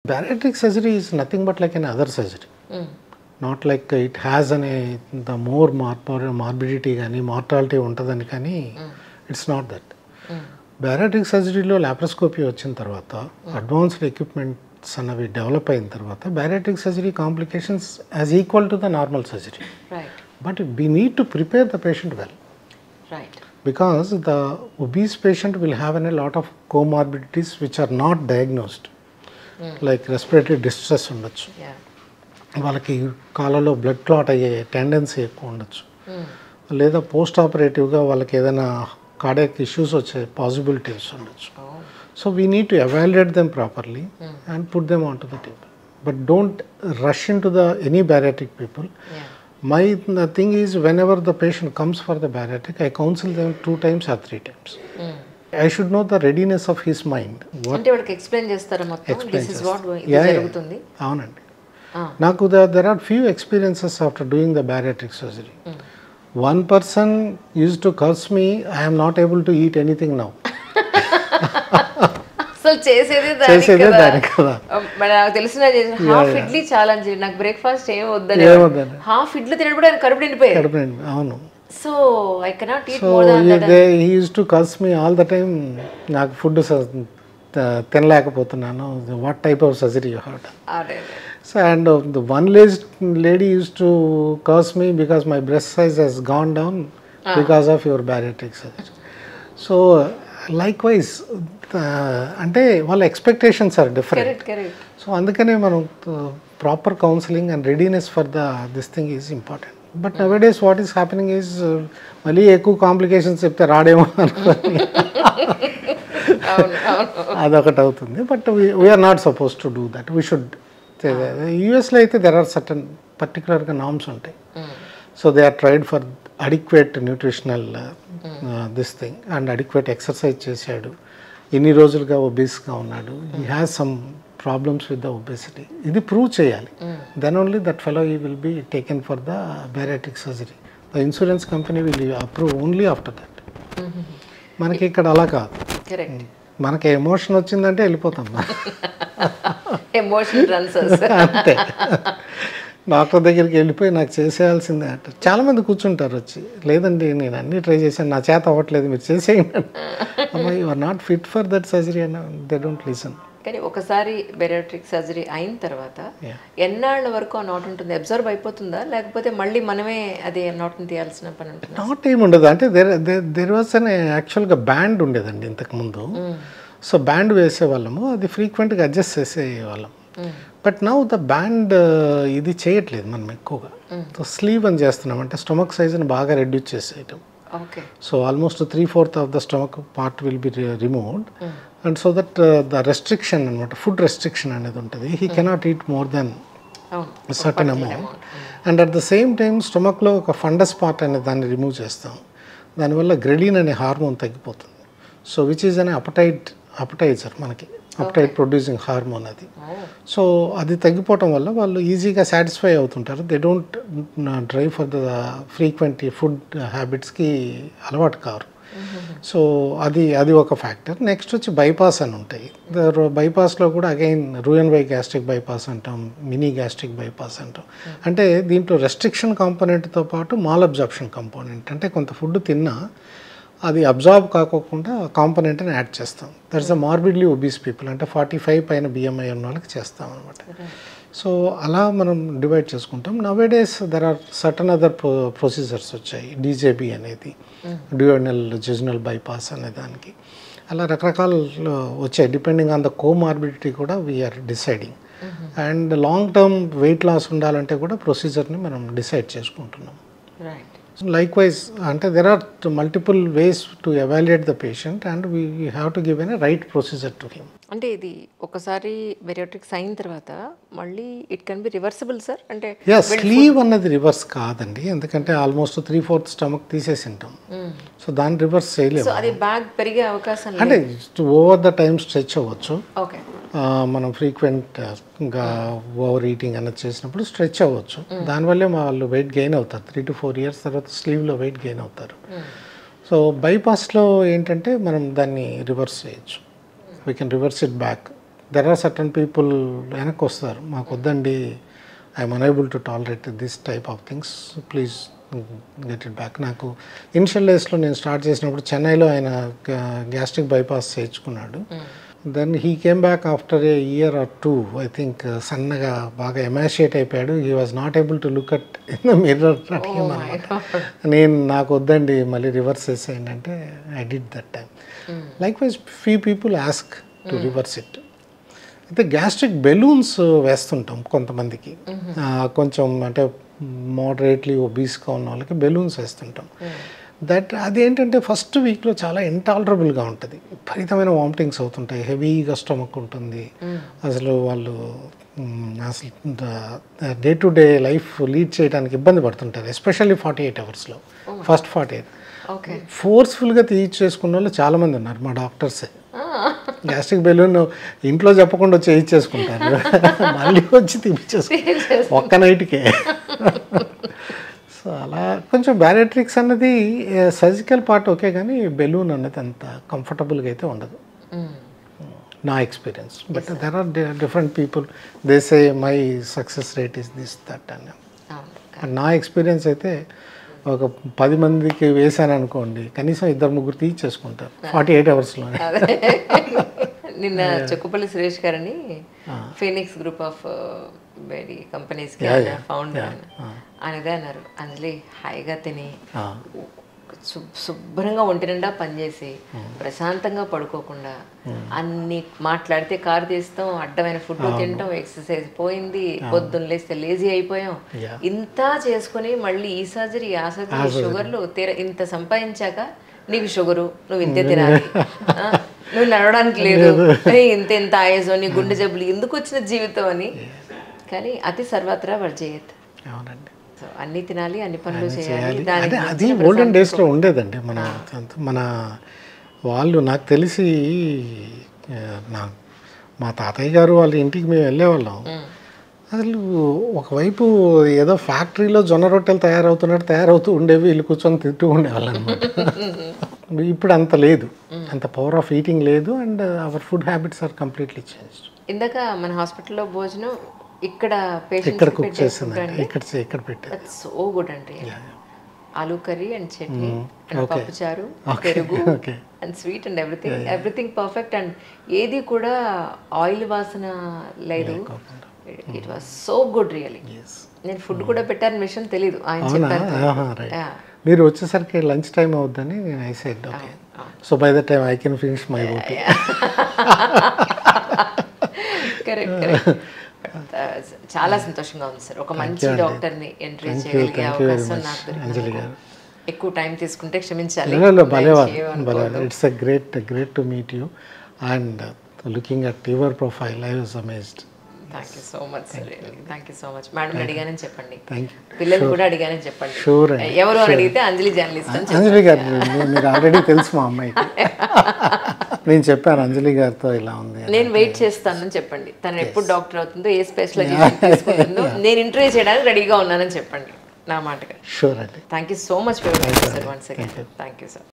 Bariatric surgery is nothing but like an other surgery. Not like it has the more morbidity కానీ mortality ఉంటుందని కానీ it's not that. Bariatric surgeryలో laparoscopy వచ్చిన తర్వాత advanced equipments అన్నవి develop అయిన తర్వాత bariatric surgery complications as equal to the normal surgery. Right. But we need to prepare the patient well. Right. Because the obese patient will have a lot of comorbidities which are not diagnosed. Like respiratory distress ఉండొచ్చు, వాళ్ళకి కాళ్ళలో blood clot అయ్యే tendency ఎక్కువ ఉండొచ్చు, లేదా post ఆపరేటివ్గా వాళ్ళకి ఏదైనా cardiac issues వచ్చే పాసిబిలిటీస్ ఉండొచ్చు. So we need to evaluate them properly and put them on to the table. But don't rush in to the any bariatric people. My thing is, whenever the patient comes for the bariatric, I counsel them 2 times or 3 times. I should know the readiness of his mind. అంటే వాళ్ళకి explain చేస్తారా మొత్తం this is what జరుగుతుంది? అవునండి. నాకు there are few experiences after doing the bariatric surgery. One person used to curse me, I am not able to eat anything now. So చేసేదే దానికి కదా. నాకు తెలిసిన హాఫ్ ఇడ్లీ చాలా అని నాకు బ్రేక్ఫాస్ట్ ఏం వద్దని హాఫ్ ఇడ్లీ తినడం ఆయన కడుపు నిండిపోయాడు. అవును. So I cannot eat more than that. He used to curse me all the time. నాకు ఫుడ్ తినలేకపోతున్నాను. What type of surgery you had? So and the one lady used to curse me because my breast size has gone down because of your bariatric surgery. So likewise, అంటే వాళ్ళ expectations are different. So అందుకనే మనం proper counselling and readiness for this thing is important. But nowadays what is happening is మళ్ళీ ఎక్కువ complications చెప్తే రాడేమో అనుకోని అదొకటి అవుతుంది. But we're not suppose to do that. We should. యూఎస్లో అయితే దెర్ ఆర్ సర్టన్ పర్టికులర్గా నామ్స్ ఉంటాయి. So they are tried for adequate nutritional this thing and adequate exercise చేశాడు, ఎన్ని రోజులుగా ఒబేస్గా ఉన్నాడు, he has some problems with the obesity, ఇది ప్రూవ్ చేయాలి. దెన్ ఓన్లీ దట్ ఫెలో ఈ will be taken for the bariatric surgery. The insurance company will approve only after that. మనకి ఇక్కడ అలా కాదు. మనకి ఎమోషన్ వచ్చిందంటే వెళ్ళిపోతాం. అంతే. డాక్టర్ దగ్గరికి వెళ్ళిపోయి నాకు చేసేయాల్సిందే అంటారు. చాలామంది కూర్చుంటారు వచ్చి, లేదండి నేను అన్నీ ట్రై చేశాను, నా చేత అవ్వట్లేదు, మీరు చేసేయండి. అమ్మా you are not fit for that surgery అని దే డోంట్ లిసన్. కానీ ఒకసారి బariatric సర్జరీ అయిన తర్వాత ఎన్నాళ్ళ వరకు ఆ నాట్ ఉంటుంది? అబ్జర్వ్ అయిపోతుందా, లేకపోతే మళ్ళీ మనమే అదే నాట్ని తీయాల్సిన పని ఉంటుంది? నాట్ ఏమి ఉండదు. అంటే దెర్ వాజ్ అన్ యాక్చువల్గా బ్యాండ్ ఉండేదండి ఇంతకుముందు. సో బ్యాండ్ వేసేవాళ్ళము, అది ఫ్రీక్వెంట్గా అడ్జస్ట్ చేసేవాళ్ళం. బట్ నౌ ద బ్యాండ్ ఇది చేయట్లేదు మనం ఎక్కువగా. సో స్లీవ్ అని చేస్తున్నాం, అంటే స్టమక్ సైజ్ని బాగా రెడ్యూస్ చేసేయటం. So almost 3/4 of the stomach part will be removed. And so that the restriction అనమాట, ఫుడ్ రెస్ట్రిక్షన్ అనేది ఉంటుంది. He cannot eat more than certain amount. And at the same time స్టమక్లో ఒక ఫండస్ పార్ట్ అనే దాన్ని remove చేస్తాం. దానివల్ల ghrelin అనే హార్మోన్ తగ్గిపోతుంది. సో విచ్ ఈజ్ అనే అపటైజర్, మనకి అపటైట్ ప్రొడ్యూసింగ్ హార్మోన్ అది. సో అది తగ్గిపోవటం వల్ల వాళ్ళు ఈజీగా సాటిస్ఫై అవుతుంటారు. They don't drive for the frequent food హ్యాబిట్స్కి అలవాటు కారు. సో అది ఒక ఫ్యాక్టర్. నెక్స్ట్ వచ్చి బైపాస్ అని ఉంటాయి. బైపాస్లో కూడా అగైన్ రూయన్వై గ్యాస్ట్రిక్ బైపాస్ అంటాం, మినీ గ్యాస్ట్రిక్ బైపాస్ అంటాం. అంటే దీంట్లో రెస్ట్రిక్షన్ కాంపోనెంట్తో పాటు మాల్ అబ్జార్ప్షన్ కాంపోనెంట్, అంటే కొంత ఫుడ్ తిన్నా అది అబ్జార్బ్ కాకోకుండా కాంపోనెంట్ని యాడ్ చేస్తాం. దట్స్ ద మార్బిడ్లీ ఒబీస్ పీపుల్, అంటే 45 పైన బిఎంఐ ఉన్న వాళ్ళకి చేస్తాం అనమాట. సో అలా మనం డివైడ్ చేసుకుంటాం. Nowadays there are certain other procedures వచ్చాయి. డీజేబీ అనేది, డ్యూయోనల్ జెజనల్ బైపాస్ అనే దానికి, అలా రకరకాలు వచ్చాయి. డిపెండింగ్ ఆన్ ద కోమార్బిడిటీ కూడా we are deciding. And long term weight loss ఉండాలంటే కూడా ప్రొసీజర్ని మనం డిసైడ్ చేసుకుంటున్నాం. Likewise, అంటే there are multiple ways to evaluate the patient and we have to give a right procedure to him. అంటే ఇది ఒకసారి బariatrics అయిన తర్వాత మళ్ళీ it can be reversible sir? అంటే స్లీవ్ అన్నది రివర్స్ కాదండి, ఎందుకంటే ఆల్మోస్ట్ 3/4 స్టమక్ తీసేసి ఉంటాం. సో దాన్ని రివర్స్ చేయలేము. అది బ్యాగ్ పెరిగే అవకాశం అంటే ఓవర్ ద టైమ్ స్ట్రెచ్ అవ్వచ్చు. ఓకే, మనం ఫ్రీక్వెంట్గా ఓవర్ ఈటింగ్ అన్నది చేసినప్పుడు స్ట్రెచ్ అవ్వచ్చు. దానివల్లే వాళ్ళు వెయిట్ గెయిన్ అవుతారు. 3 to 4 years తర్వాత స్లీవ్లో వెయిట్ గెయిన్ అవుతారు. సో బైపాస్లో ఏంటంటే మనం దాన్ని రివర్స్ చేయొచ్చు. We can reverse it back there are certain people వెనక్కి వస్తారు, మాకు వద్దండి, I'm unable to tolerate this type of things, please get it back. నాకు ఇనిషియల్ డేస్లో నేను స్టార్ట్ చేసినప్పుడు చెన్నైలో ఆయన గ్యాస్ట్రిక్ బైపాస్ చేయించుకున్నాడు. Then he came back after a year or 2, I think. సన్నగా బాగా ఎమాషియేట్ అయిపోయాడు. He was not able to look at in the mirror. నేను నాకు వద్దండి మళ్ళీ రివర్స్ చేసేయండి అంటే I did that time. Like wise few people ask to reverse it. అయితే గ్యాస్ట్రిక్ బెలూన్స్ వేస్తుంటాం కొంతమందికి, కొంచెం అంటే మోడరేట్లీ ఒబీస్గా ఉన్న వాళ్ళకి బెలూన్స్ వేస్తుంటాం. అదేంటంటే ఫస్ట్ వీక్లో చాలా ఇంటాలరబుల్గా ఉంటుంది, విపరీతమైన వామిటింగ్స్ అవుతుంటాయి, హెవీగా స్టమక్ ఉంటుంది, అసలు వాళ్ళు అసలు day to day life lead చేయడానికి ఇబ్బంది పడుతుంటారు, ఎస్పెషల్లీ 48 అవర్స్లో. ఫస్ట్ 48 ఫోర్స్ఫుల్గా తీయించేసుకున్న వాళ్ళు చాలామంది ఉన్నారు, మా డాక్టర్సే. గ్యాస్ట్రిక్ బెలూన్ ఇంట్లో చెప్పకుండా చేయించేసుకుంటారు, మళ్ళీ వచ్చి తీపించేసుకుంటారు ఒక్క నైట్కే. సో అలా కొంచెం బ్యారియాట్రిక్స్ అన్నది సర్జికల్ పార్ట్ ఓకే, కానీ బెలూన్ అన్నది అంత కంఫర్టబుల్గా అయితే ఉండదు, నా experience. But there are different people, they say my success rate is this that అని. నా ఎక్స్పీరియన్స్ అయితే ఒక 10 మందికి వేసాను అనుకోండి, కనీసం 2-3 తీర్చేసుకుంటారు 48 అవర్స్లోనే. నిన్న చెక్కుపల్లి సురేష్ గారని ఫీనిక్స్ గ్రూప్ ఆఫ్ వెరీ కంపెనీస్కి ఫౌండర్ అనేదే అన్నారు, అంజలి హాయిగా తిని శుభ్రంగా ఒంటి నిండా పనిచేసి ప్రశాంతంగా పడుకోకుండా అన్ని మాట్లాడితే కారు తీస్తాం, అడ్డమైన ఫుడ్ తింటాం, ఎక్సర్సైజ్ పోయింది, పొద్దున్న లేస్తే లేజీ అయిపోయాం, ఇంత చేసుకుని మళ్ళీ ఈ సర్జరీ ఆ సర్జరీ షుగర్లు ఇంత సంపాదించాక నీకు షుగరు, నువ్వు ఇంతే తినాలి, నువ్వు నడవడానికి లేదు, ఇంత ఇంత ఆయాసం, నీ గుండె జబ్బులు, ఎందుకు వచ్చిన జీవితం అని. కానీ అతి సర్వత్రా వర్జయత్. అవునండి, సో అన్ని తినాలి, అన్ని పనులు చేయాలి. అది ఓల్డెన్ డేస్లో ఉండేదండి. మన వాళ్ళు నాకు తెలిసి మా తాతయ్య గారు వాళ్ళ ఇంటికి మేము వెళ్ళేవాళ్ళం. అసలు ఒకవైపు ఏదో ఫ్యాక్టరీలో జొన్న రొట్టెలు తయారవుతూ ఉండేవి, వీళ్ళు కూర్చొని తింటూ ఉండేవాళ్ళు అనమాట. ఇప్పుడు అంత లేదు, అంత పవర్ ఆఫ్ ఈటింగ్ లేదు, and our food habits are completely changed. ఇందాక మన హాస్పిటల్లో భోజనం ఇక్కడ కుక్ చేసింది, ఇక్కడ పెట్టారు. సో గుడ్ అండి. Aloo curry and chutney and పప్పుచారు, పెరుగు and sweet and everything perfect. And ఏది కూడా ఆయిల్ వాసన లేదు. It was so good really. నేను ఫుడ్ కూడా పెట్టారని విషయం తెలీదు, ఆయన చెప్పారు. మీరు వచ్చేసరికి లంచ్ టైం అవుద్దని నేను I said okay, so by the time I can finish my OT. Correct. చాలా సంతోషంగా ఉంది సార్, ఒక మంచి డాక్టర్ని ఎంట్రీ చేయగలిగే అవకాశం నాకు దొరికింది. ఎక్కువ టైం తీసుకుంటే క్షమించాలి. It's a great to meet you, and looking at your profile I was amazed. Thank you so much sir, thank you so much. Madam అడిగానని చెప్పండి, పిల్లలు కూడా అడిగానని చెప్పండి. షూర్. ఎవరు అని అడిగితే అంజలి జర్నలిస్ట్ అని. అంజలి గారు మీరు ఆల్రెడీ తెలుసు మా అమ్మాయికి, నేను చెప్పాను అంజలి గారితో ఇలా ఉంది, నేను వెయిట్ చేస్తానని చెప్పండి. తను ఎప్పుడు డాక్టర్ అవుతుందో, ఏ స్పెషలైజేషన్ తీసుకుంటుందో, నేను ఇంటర్వ్యూ చేయడానికి రెడీగా ఉన్నానని చెప్పండి నా మాటగా. షూర్ అండి. Thank you so much for sir once again. Thank you sir.